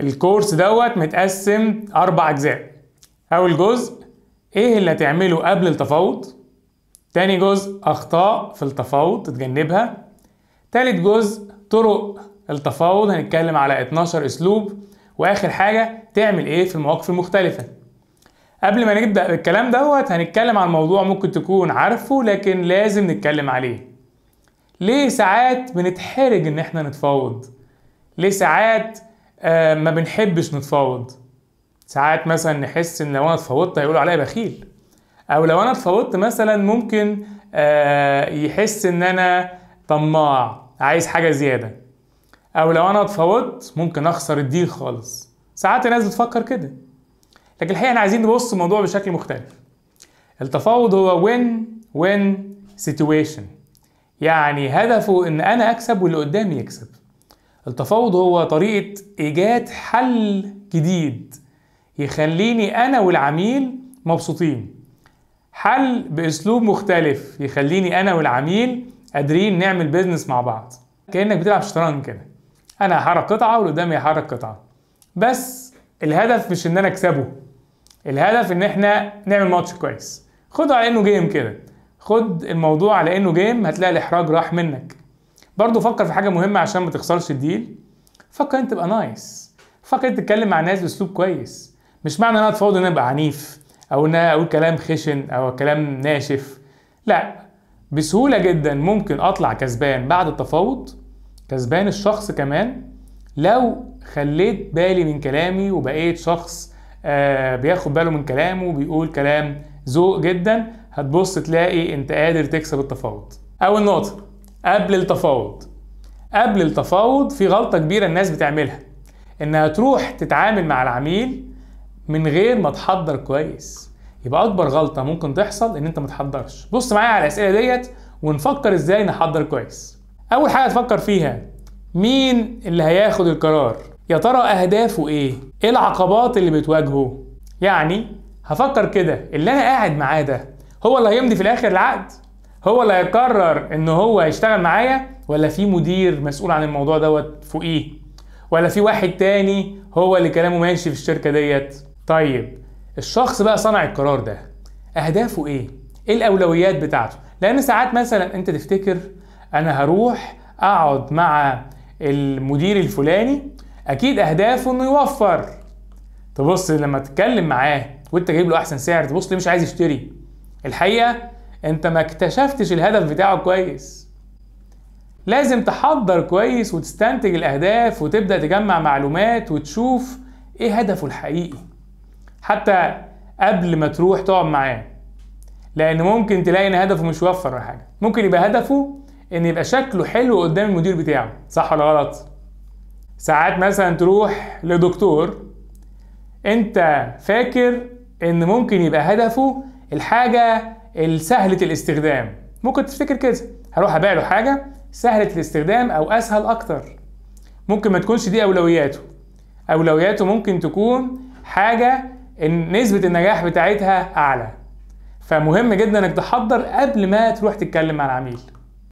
الكورس دوت متقسم 4 أجزاء. أول جزء إيه اللي هتعمله قبل التفاوض، تاني جزء أخطاء في التفاوض تتجنبها، تالت جزء طرق التفاوض هنتكلم على 12 أسلوب، وآخر حاجة تعمل إيه في المواقف المختلفة. قبل ما نبدأ بالكلام دوت هنتكلم عن موضوع ممكن تكون عارفه لكن لازم نتكلم عليه. ليه ساعات بنتحرج إن إحنا نتفاوض؟ ليه ساعات ما بنحبش نتفاوض؟ ساعات مثلا نحس إن لو أنا اتفاوضت هيقولوا عليا بخيل، أو لو أنا اتفاوضت مثلا ممكن يحس إن أنا طماع عايز حاجة زيادة، أو لو أنا اتفاوضت ممكن أخسر الديل خالص. ساعات الناس بتفكر كده، لكن الحقيقة احنا عايزين نبص الموضوع بشكل مختلف. التفاوض هو win-win situation، يعني هدفه ان انا اكسب واللي قدامي يكسب. التفاوض هو طريقة ايجاد حل جديد يخليني انا والعميل مبسوطين، حل باسلوب مختلف يخليني انا والعميل قادرين نعمل بيزنس مع بعض. كأنك بتلعب شطرنج كده، انا هحرك قطعة واللي قدامي يحرك قطعة، بس الهدف مش ان انا اكسبه، الهدف ان احنا نعمل ماتش كويس. خده على انه جيم كده، خد الموضوع على انه جيم، هتلاقي الاحراج راح منك. برضو فكر في حاجة مهمة عشان ما تخسرش الديل. فكر انت تبقى نايس، فكر انت تتكلم مع الناس باسلوب كويس. مش معنى ان انا اتفاوض ان انا ابقى عنيف او ان انا اقول كلام خشن او كلام ناشف، لا، بسهولة جدا ممكن اطلع كسبان بعد التفاوض، كسبان الشخص كمان، لو خليت بالي من كلامي وبقيت شخص بياخد باله من كلامه وبيقول كلام ذوق جدا. هتبص تلاقي انت قادر تكسب التفاوض. اول نقطة قبل التفاوض، قبل التفاوض في غلطة كبيرة الناس بتعملها، انها تروح تتعامل مع العميل من غير ما تحضر كويس. يبقى اكبر غلطة ممكن تحصل ان انت ما تحضرش. بص معايا على الاسئلة ديت ونفكر ازاي نحضر كويس. اول حاجة تفكر فيها، مين اللي هياخد القرار؟ يا ترى اهدافه ايه؟ ايه العقبات اللي بتواجهه؟ يعني هفكر كده، اللي انا قاعد معاه ده هو اللي هيمضي في الاخر العقد؟ هو اللي هيقرر ان هو هيشتغل معايا، ولا في مدير مسؤول عن الموضوع دوت فوقيه، ولا في واحد تاني هو اللي كلامه ماشي في الشركة ديت؟ طيب الشخص بقى صنع القرار ده اهدافه ايه؟ ايه الاولويات بتاعته؟ لان ساعات مثلا انت تفتكر انا هروح اقعد مع المدير الفلاني اكيد اهدافه انه يوفر. تبص لما تتكلم معاه وانت جايب له احسن سعر تبص ليه مش عايز يشتري. الحقيقة انت ما اكتشفتش الهدف بتاعه كويس. لازم تحضر كويس وتستنتج الاهداف وتبدأ تجمع معلومات وتشوف ايه هدفه الحقيقي حتى قبل ما تروح تقعد معاه، لان ممكن تلاقي ان هدفه مش يوفر ولا حاجة. ممكن يبقى هدفه ان يبقى شكله حلو قدام المدير بتاعه، صح ولا غلط؟ ساعات مثلا تروح لدكتور انت فاكر ان ممكن يبقى هدفه الحاجة السهلة الاستخدام. ممكن تفتكر كده، هروح ابيع له حاجة سهلة الاستخدام او اسهل اكتر. ممكن ما تكونش دي اولوياته. اولوياته ممكن تكون حاجة ان نسبة النجاح بتاعتها اعلى. فمهم جدا انك تحضر قبل ما تروح تتكلم مع العميل.